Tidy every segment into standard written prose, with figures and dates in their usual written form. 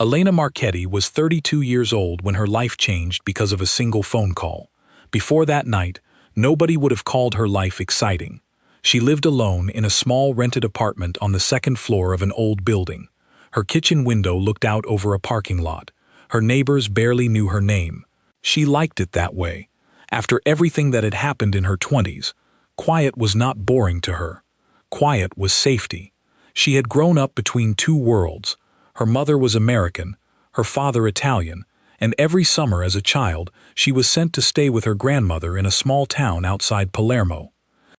Elena Marchetti was 32 years old when her life changed because of a single phone call. Before that night, nobody would have called her life exciting. She lived alone in a small rented apartment on the second floor of an old building. Her kitchen window looked out over a parking lot. Her neighbors barely knew her name. She liked it that way. After everything that had happened in her 20s, quiet was not boring to her. Quiet was safety. She had grown up between two worlds. Her mother was American, her father Italian, and every summer as a child she was sent to stay with her grandmother in a small town outside Palermo.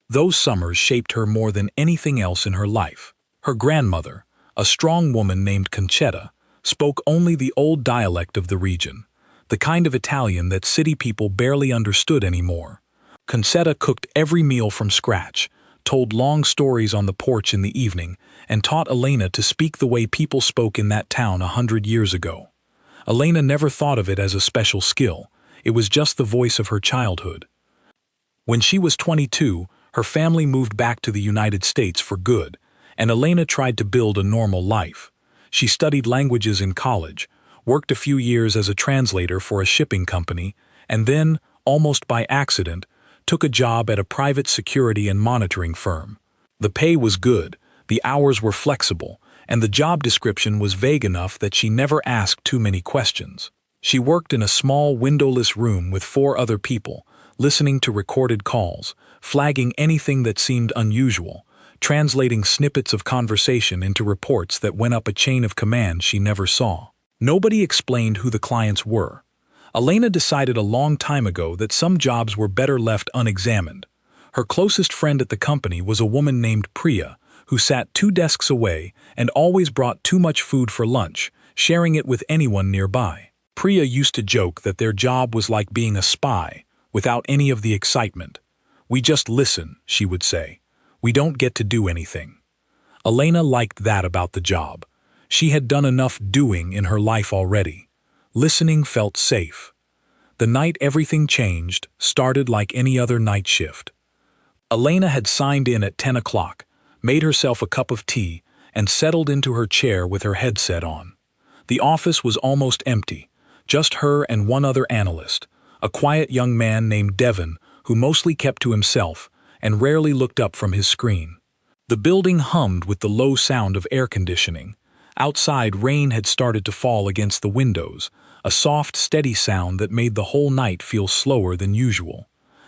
Those summers shaped her more than anything else in her life. Her grandmother, a strong woman named Concetta, spoke only the old dialect of the region, the kind of Italian that city people barely understood anymore. Concetta cooked every meal from scratch, told long stories on the porch in the evening, and taught Elena to speak the way people spoke in that town 100 years ago. Elena never thought of it as a special skill. It was just the voice of her childhood. When she was 22, her family moved back to the United States for good, and Elena tried to build a normal life. She studied languages in college, worked a few years as a translator for a shipping company, and then, almost by accident, took a job at a private security and monitoring firm. The pay was good, the hours were flexible, and the job description was vague enough that she never asked too many questions. She worked in a small windowless room with 4 other people, listening to recorded calls, flagging anything that seemed unusual, translating snippets of conversation into reports that went up a chain of command she never saw. Nobody explained who the clients were. Elena decided a long time ago that some jobs were better left unexamined. Her closest friend at the company was a woman named Priya, who sat 2 desks away and always brought too much food for lunch, sharing it with anyone nearby. Priya used to joke that their job was like being a spy, without any of the excitement. "We just listen," she would say. "We don't get to do anything." Elena liked that about the job. She had done enough doing in her life already. Listening felt safe. The night everything changed started like any other night shift. Elena had signed in at 10 o'clock, made herself a cup of tea, and settled into her chair with her headset on. The office was almost empty, just her and one other analyst, a quiet young man named Devon who mostly kept to himself and rarely looked up from his screen. The building hummed with the low sound of air conditioning. Outside, rain had started to fall against the windows, a soft, steady sound that made the whole night feel slower than usual.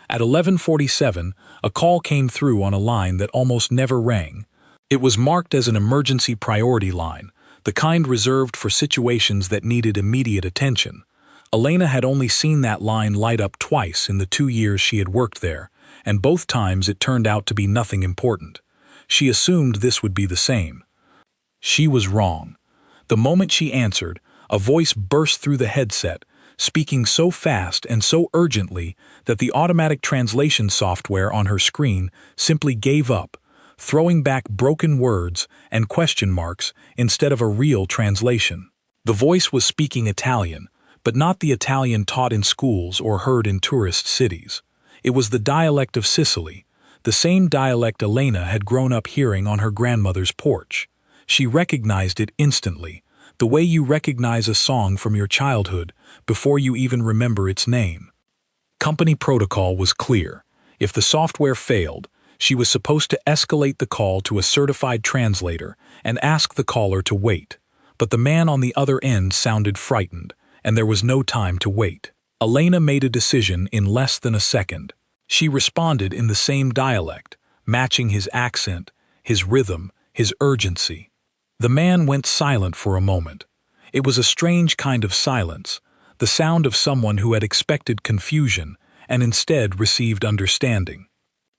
At 11:47, a call came through on a line that almost never rang. It was marked as an emergency priority line, the kind reserved for situations that needed immediate attention. Elena had only seen that line light up twice in the 2 years she had worked there, and both times it turned out to be nothing important. She assumed this would be the same. She was wrong. The moment she answered, a voice burst through the headset, speaking so fast and so urgently that the automatic translation software on her screen simply gave up, throwing back broken words and question marks instead of a real translation. The voice was speaking Italian, but not the Italian taught in schools or heard in tourist cities. It was the dialect of Sicily, the same dialect Elena had grown up hearing on her grandmother's porch. She recognized it instantly, the way you recognize a song from your childhood before you even remember its name. Company protocol was clear. If the software failed, she was supposed to escalate the call to a certified translator and ask the caller to wait. But the man on the other end sounded frightened, and there was no time to wait. Elena made a decision in less than a second. She responded in the same dialect, matching his accent, his rhythm, his urgency. The man went silent for a moment. It was a strange kind of silence, the sound of someone who had expected confusion and instead received understanding.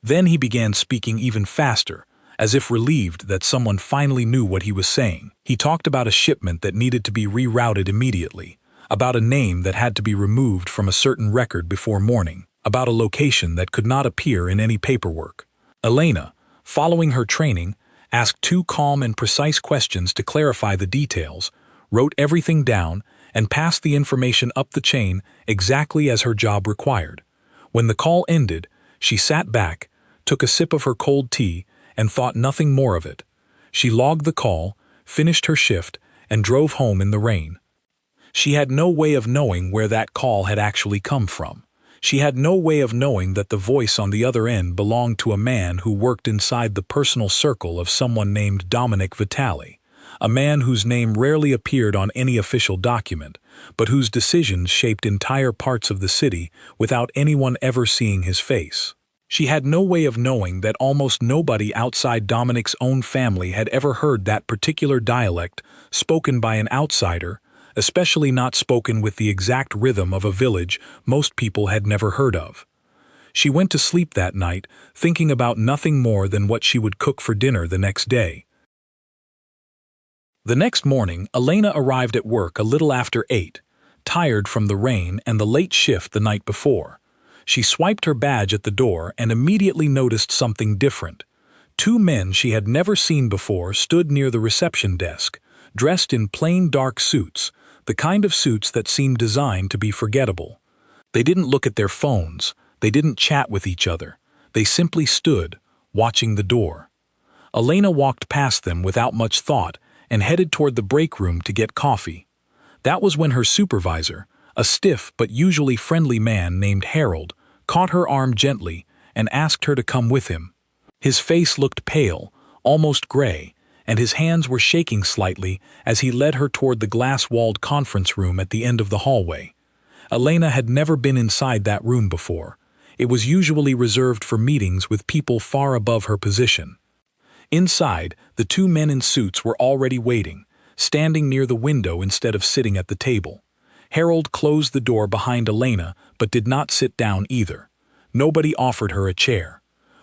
Then he began speaking even faster, as if relieved that someone finally knew what he was saying. He talked about a shipment that needed to be rerouted immediately, about a name that had to be removed from a certain record before morning, about a location that could not appear in any paperwork. Elena, following her training, asked 2 calm and precise questions to clarify the details, wrote everything down, and passed the information up the chain exactly as her job required. When the call ended, she sat back, took a sip of her cold tea, and thought nothing more of it. She logged the call, finished her shift, and drove home in the rain. She had no way of knowing where that call had actually come from. She had no way of knowing that the voice on the other end belonged to a man who worked inside the personal circle of someone named Dominic Vitale, a man whose name rarely appeared on any official document, but whose decisions shaped entire parts of the city without anyone ever seeing his face. She had no way of knowing that almost nobody outside Dominic's own family had ever heard that particular dialect spoken by an outsider, especially not spoken with the exact rhythm of a village most people had never heard of. She went to sleep that night, thinking about nothing more than what she would cook for dinner the next day. The next morning, Elena arrived at work a little after 8, tired from the rain and the late shift the night before. She swiped her badge at the door and immediately noticed something different. 2 men she had never seen before stood near the reception desk, dressed in plain dark suits, the kind of suits that seemed designed to be forgettable. They didn't look at their phones, they didn't chat with each other, they simply stood, watching the door. Elena walked past them without much thought and headed toward the break room to get coffee. That was when her supervisor, a stiff but usually friendly man named Harold, caught her arm gently and asked her to come with him. His face looked pale, almost gray, and his hands were shaking slightly as he led her toward the glass-walled conference room at the end of the hallway. Elena had never been inside that room before. It was usually reserved for meetings with people far above her position. Inside, the 2 men in suits were already waiting, standing near the window instead of sitting at the table. Harold closed the door behind Elena but did not sit down either. Nobody offered her a chair.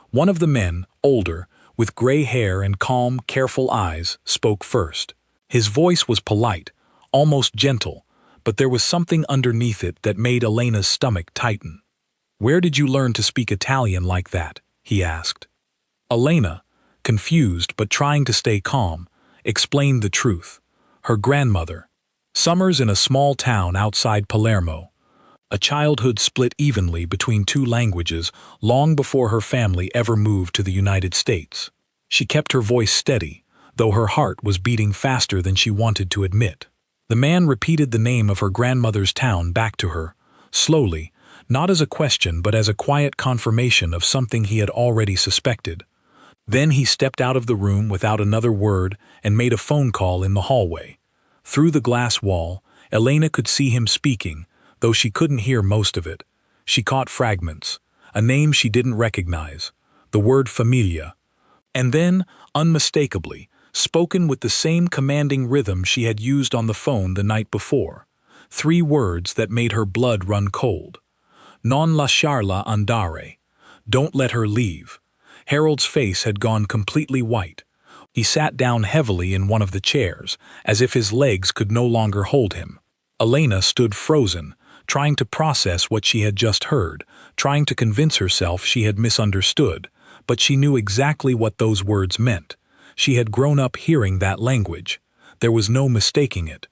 One of the men, older, with gray hair and calm, careful eyes, spoke first. His voice was polite, almost gentle, but there was something underneath it that made Elena's stomach tighten. "Where did you learn to speak Italian like that?" he asked. Elena, confused but trying to stay calm, explained the truth. Her grandmother. Summers in a small town outside Palermo. A childhood split evenly between 2 languages long before her family ever moved to the United States. She kept her voice steady, though her heart was beating faster than she wanted to admit. The man repeated the name of her grandmother's town back to her, slowly, not as a question but as a quiet confirmation of something he had already suspected. Then he stepped out of the room without another word and made a phone call in the hallway. Through the glass wall, Elena could see him speaking, though she couldn't hear most of it. She caught fragments, a name she didn't recognize, the word familia, and then, unmistakably, spoken with the same commanding rhythm she had used on the phone the night before, 3 words that made her blood run cold. Non lasciarla andare. Don't let her leave. Harold's face had gone completely white. He sat down heavily in one of the chairs, as if his legs could no longer hold him. Elena stood frozen, trying to process what she had just heard, trying to convince herself she had misunderstood, but she knew exactly what those words meant. She had grown up hearing that language. There was no mistaking it.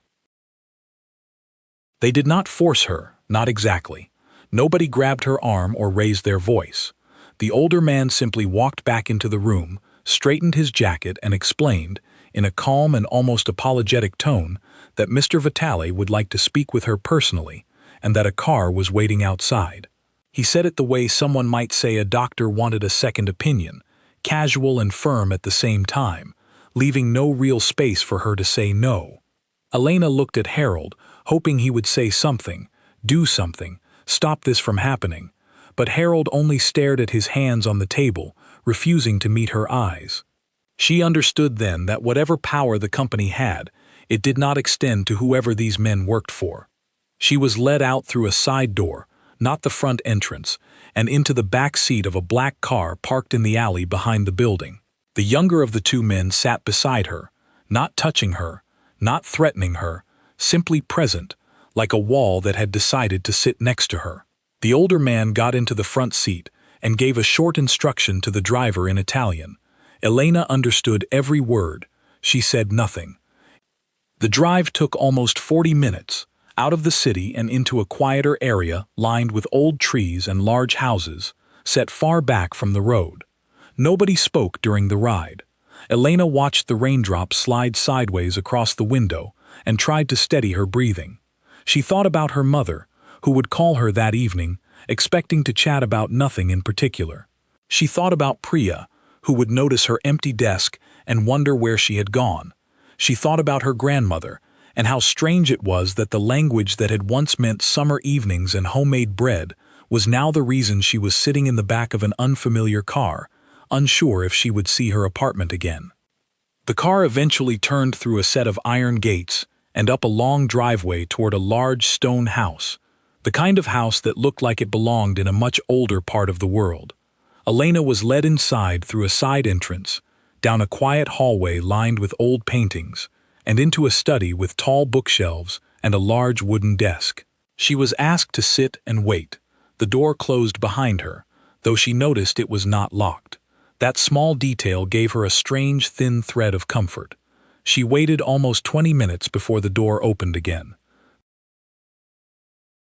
They did not force her, not exactly. Nobody grabbed her arm or raised their voice. The older man simply walked back into the room, straightened his jacket and explained, in a calm and almost apologetic tone, that Mr. Vitale would like to speak with her personally, and that a car was waiting outside. He said it the way someone might say a doctor wanted a second opinion, casual and firm at the same time, leaving no real space for her to say no. Elena looked at Harold, hoping he would say something, do something, stop this from happening, but Harold only stared at his hands on the table, refusing to meet her eyes. She understood then that whatever power the company had, it did not extend to whoever these men worked for. She was led out through a side door, not the front entrance, and into the back seat of a black car parked in the alley behind the building. The younger of the 2 men sat beside her, not touching her, not threatening her, simply present, like a wall that had decided to sit next to her. The older man got into the front seat and gave a short instruction to the driver in Italian. Elena understood every word. She said nothing. The drive took almost 40 minutes, out of the city and into a quieter area lined with old trees and large houses, set far back from the road. Nobody spoke during the ride. Elena watched the raindrops slide sideways across the window, and tried to steady her breathing. She thought about her mother, who would call her that evening, expecting to chat about nothing in particular. She thought about Priya, who would notice her empty desk and wonder where she had gone. She thought about her grandmother, and how strange it was that the language that had once meant summer evenings and homemade bread was now the reason she was sitting in the back of an unfamiliar car, unsure if she would see her apartment again. The car eventually turned through a set of iron gates and up a long driveway toward a large stone house, the kind of house that looked like it belonged in a much older part of the world. Elena was led inside through a side entrance, down a quiet hallway lined with old paintings, and into a study with tall bookshelves and a large wooden desk. She was asked to sit and wait. The door closed behind her, though she noticed it was not locked. That small detail gave her a strange thin thread of comfort. She waited almost 20 minutes before the door opened again.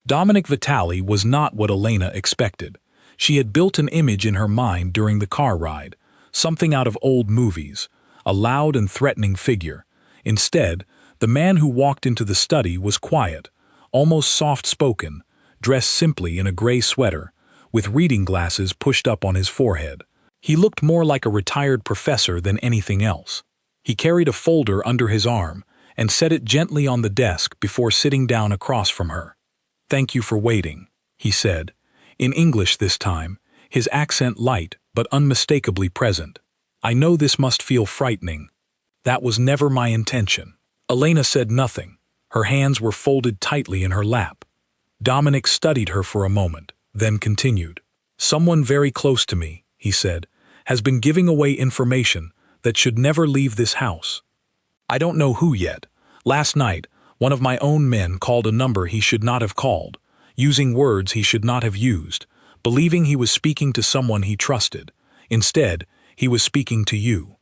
Dominic Vitali was not what Elena expected. She had built an image in her mind during the car ride, something out of old movies, a loud and threatening figure. Instead, the man who walked into the study was quiet, almost soft-spoken, dressed simply in a gray sweater, with reading glasses pushed up on his forehead. He looked more like a retired professor than anything else. He carried a folder under his arm and set it gently on the desk before sitting down across from her. "Thank you for waiting," he said, in English this time, his accent light but unmistakably present. "I know this must feel frightening. That was never my intention." Elena said nothing. Her hands were folded tightly in her lap. Dominic studied her for a moment, then continued. "Someone very close to me," he said, "has been giving away information that should never leave this house. I don't know who yet. Last night, one of my own men called a number he should not have called, using words he should not have used, believing he was speaking to someone he trusted. Instead, he was speaking to you."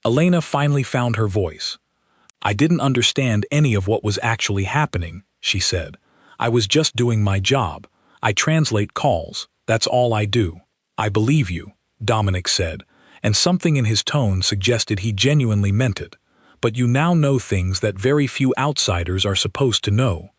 Elena finally found her voice. "I didn't understand any of what was actually happening," she said. "I was just doing my job. I translate calls. That's all I do." "I believe you," Dominic said, and something in his tone suggested he genuinely meant it. "But you now know things that very few outsiders are supposed to know.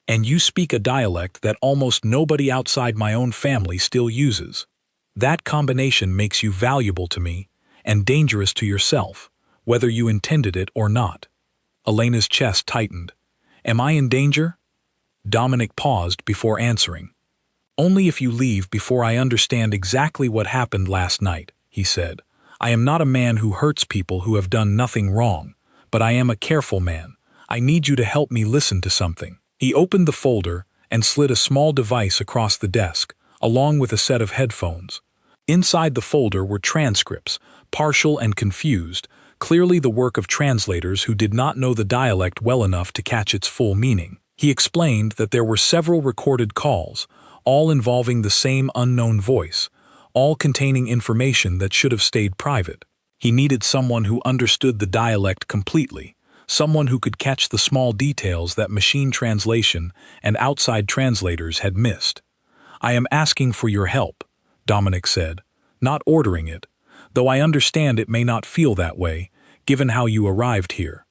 And you speak a dialect that almost nobody outside my own family still uses. That combination makes you valuable to me and dangerous to yourself, whether you intended it or not." Elena's chest tightened. "Am I in danger?" Dominic paused before answering. "Only if you leave before I understand exactly what happened last night," he said. "I am not a man who hurts people who have done nothing wrong, but I am a careful man. I need you to help me listen to something." He opened the folder and slid a small device across the desk, along with a set of headphones. Inside the folder were transcripts, partial and confused, clearly the work of translators who did not know the dialect well enough to catch its full meaning. He explained that there were several recorded calls, all involving the same unknown voice, all containing information that should have stayed private. He needed someone who understood the dialect completely, someone who could catch the small details that machine translation and outside translators had missed. "I am asking for your help," Dominic said, "not ordering it, though I understand it may not feel that way, given how you arrived here."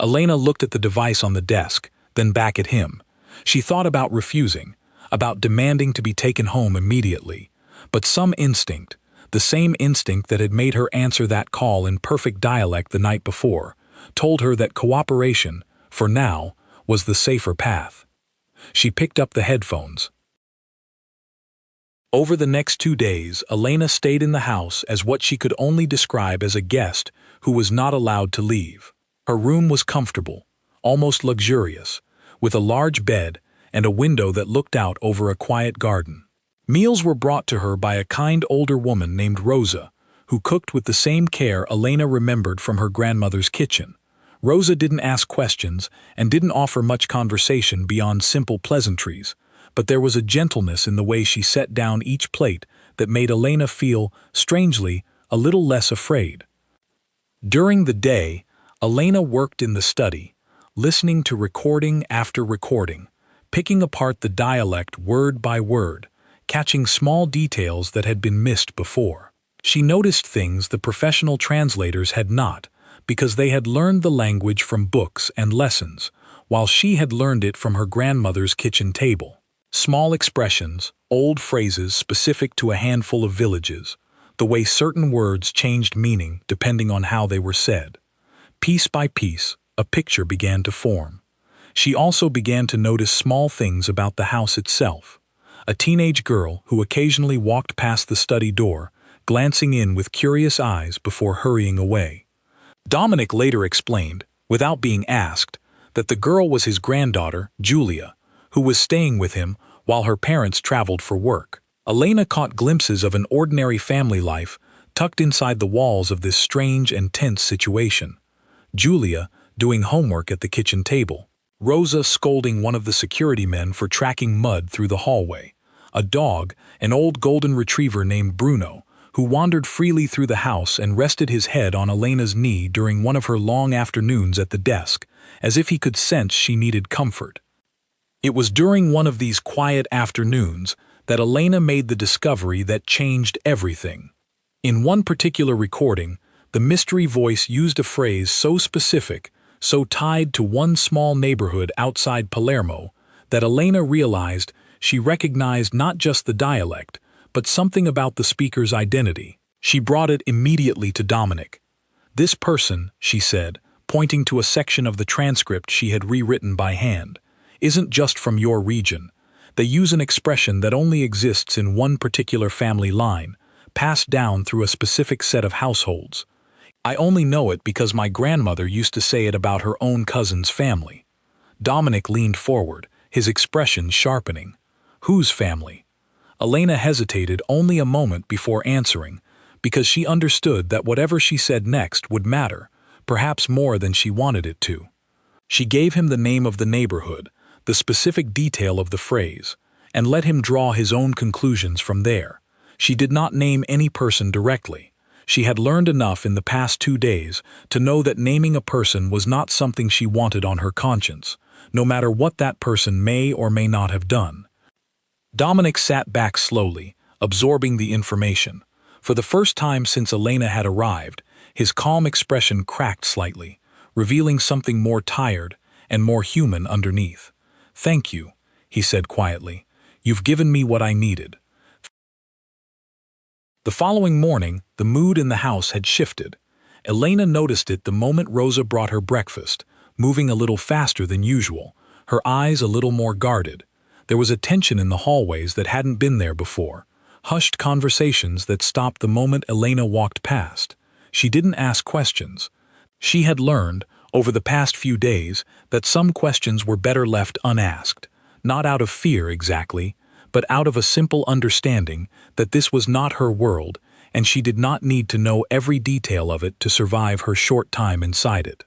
Elena looked at the device on the desk, then back at him. She thought about refusing, about demanding to be taken home immediately, but some instinct, the same instinct that had made her answer that call in perfect dialect the night before, told her that cooperation, for now, was the safer path. She picked up the headphones. Over the next 2 days, Elena stayed in the house as what she could only describe as a guest who was not allowed to leave. Her room was comfortable, almost luxurious, with a large bed and a window that looked out over a quiet garden. Meals were brought to her by a kind older woman named Rosa, who cooked with the same care Elena remembered from her grandmother's kitchen. Rosa didn't ask questions and didn't offer much conversation beyond simple pleasantries, but there was a gentleness in the way she set down each plate that made Elena feel, strangely, a little less afraid. During the day, Elena worked in the study, listening to recording after recording, picking apart the dialect word by word, catching small details that had been missed before. She noticed things the professional translators had not, because they had learned the language from books and lessons, while she had learned it from her grandmother's kitchen table. Small expressions, old phrases specific to a handful of villages, the way certain words changed meaning depending on how they were said. Piece by piece, a picture began to form. She also began to notice small things about the house itself. A teenage girl who occasionally walked past the study door, glancing in with curious eyes before hurrying away. Dominic later explained, without being asked, that the girl was his granddaughter, Julia, who was staying with him while her parents traveled for work. Elena caught glimpses of an ordinary family life tucked inside the walls of this strange and tense situation. Julia, doing homework at the kitchen table. Rosa scolding one of the security men for tracking mud through the hallway. A dog, an old golden retriever named Bruno, who wandered freely through the house and rested his head on Elena's knee during one of her long afternoons at the desk, as if he could sense she needed comfort. It was during one of these quiet afternoons that Elena made the discovery that changed everything. In one particular recording, the mystery voice used a phrase so specific, so tied to one small neighborhood outside Palermo, that Elena realized she recognized not just the dialect, but something about the speaker's identity. She brought it immediately to Dominic. "This person," she said, pointing to a section of the transcript she had rewritten by hand, "isn't just from your region. They use an expression that only exists in one particular family line, passed down through a specific set of households. I only know it because my grandmother used to say it about her own cousin's family." Dominic leaned forward, his expression sharpening. "Whose family?" Elena hesitated only a moment before answering, because she understood that whatever she said next would matter, perhaps more than she wanted it to. She gave him the name of the neighborhood, the specific detail of the phrase, and let him draw his own conclusions from there. She did not name any person directly. She had learned enough in the past 2 days to know that naming a person was not something she wanted on her conscience, no matter what that person may or may not have done. Dominic sat back slowly, absorbing the information. For the first time since Elena had arrived, his calm expression cracked slightly, revealing something more tired and more human underneath. "Thank you," he said quietly. "You've given me what I needed." The following morning, the mood in the house had shifted. Elena noticed it the moment Rosa brought her breakfast, moving a little faster than usual, her eyes a little more guarded. There was a tension in the hallways that hadn't been there before, hushed conversations that stopped the moment Elena walked past. She didn't ask questions. She had learned, over the past few days, that some questions were better left unasked, not out of fear exactly, but out of a simple understanding that this was not her world, and she did not need to know every detail of it to survive her short time inside it.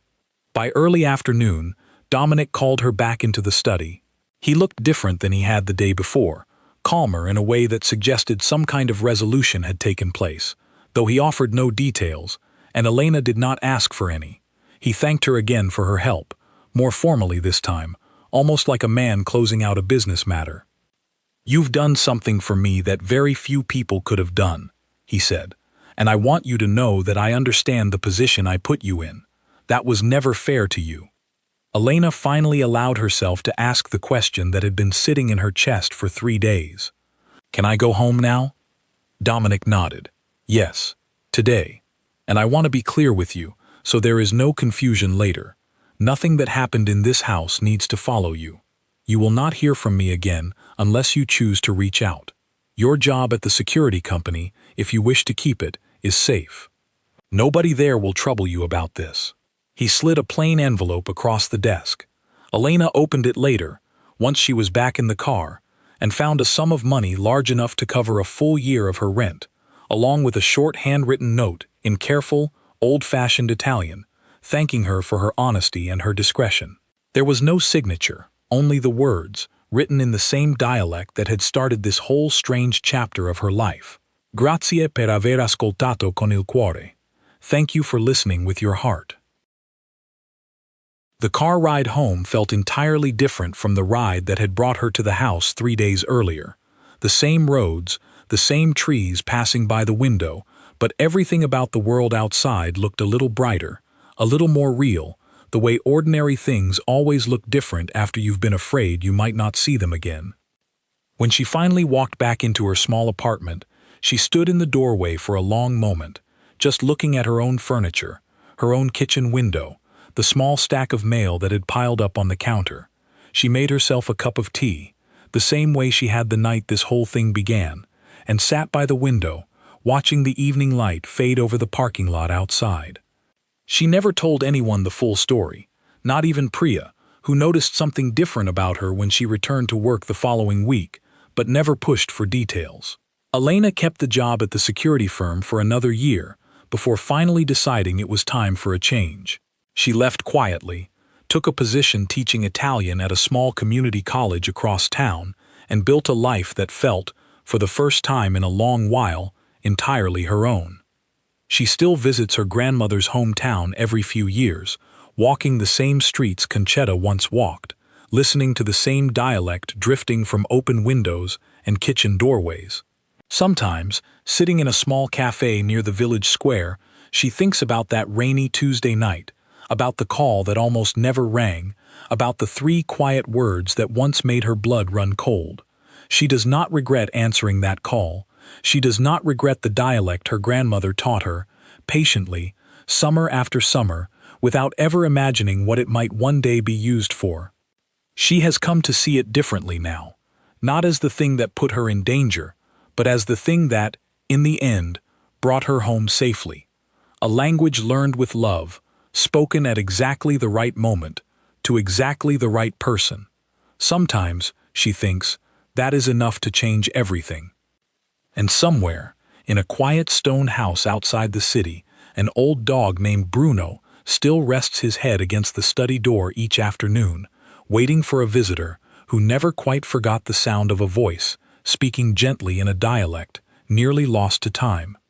By early afternoon, Dominic called her back into the study. He looked different than he had the day before, calmer in a way that suggested some kind of resolution had taken place, though he offered no details, and Elena did not ask for any. He thanked her again for her help, more formally this time, almost like a man closing out a business matter. "You've done something for me that very few people could have done," he said, "and I want you to know that I understand the position I put you in. That was never fair to you." Elena finally allowed herself to ask the question that had been sitting in her chest for 3 days. "Can I go home now?" Dominic nodded. "Yes, today. And I want to be clear with you, so there is no confusion later. Nothing that happened in this house needs to follow you. You will not hear from me again unless you choose to reach out. Your job at the security company, if you wish to keep it, is safe. Nobody there will trouble you about this." He slid a plain envelope across the desk. Elena opened it later, once she was back in the car, and found a sum of money large enough to cover a full year of her rent, along with a short handwritten note in careful, old-fashioned Italian, thanking her for her honesty and her discretion. There was no signature, only the words, written in the same dialect that had started this whole strange chapter of her life. "Grazie per aver ascoltato con il cuore." Thank you for listening with your heart. The car ride home felt entirely different from the ride that had brought her to the house 3 days earlier. The same roads, the same trees passing by the window, but everything about the world outside looked a little brighter, a little more real, the way ordinary things always look different after you've been afraid you might not see them again. When she finally walked back into her small apartment, she stood in the doorway for a long moment, just looking at her own furniture, her own kitchen window, the small stack of mail that had piled up on the counter. She made herself a cup of tea, the same way she had the night this whole thing began, and sat by the window, watching the evening light fade over the parking lot outside. She never told anyone the full story, not even Priya, who noticed something different about her when she returned to work the following week, but never pushed for details. Elena kept the job at the security firm for another year before finally deciding it was time for a change. She left quietly, took a position teaching Italian at a small community college across town, and built a life that felt, for the first time in a long while, entirely her own. She still visits her grandmother's hometown every few years, walking the same streets Concetta once walked, listening to the same dialect drifting from open windows and kitchen doorways. Sometimes, sitting in a small cafe near the village square, she thinks about that rainy Tuesday night, about the call that almost never rang, about the 3 quiet words that once made her blood run cold. She does not regret answering that call. She does not regret the dialect her grandmother taught her, patiently, summer after summer, without ever imagining what it might one day be used for. She has come to see it differently now, not as the thing that put her in danger, but as the thing that, in the end, brought her home safely. A language learned with love, spoken at exactly the right moment, to exactly the right person. Sometimes, she thinks, that is enough to change everything. And somewhere, in a quiet stone house outside the city, an old dog named Bruno still rests his head against the study door each afternoon, waiting for a visitor who never quite forgot the sound of a voice, speaking gently in a dialect, nearly lost to time.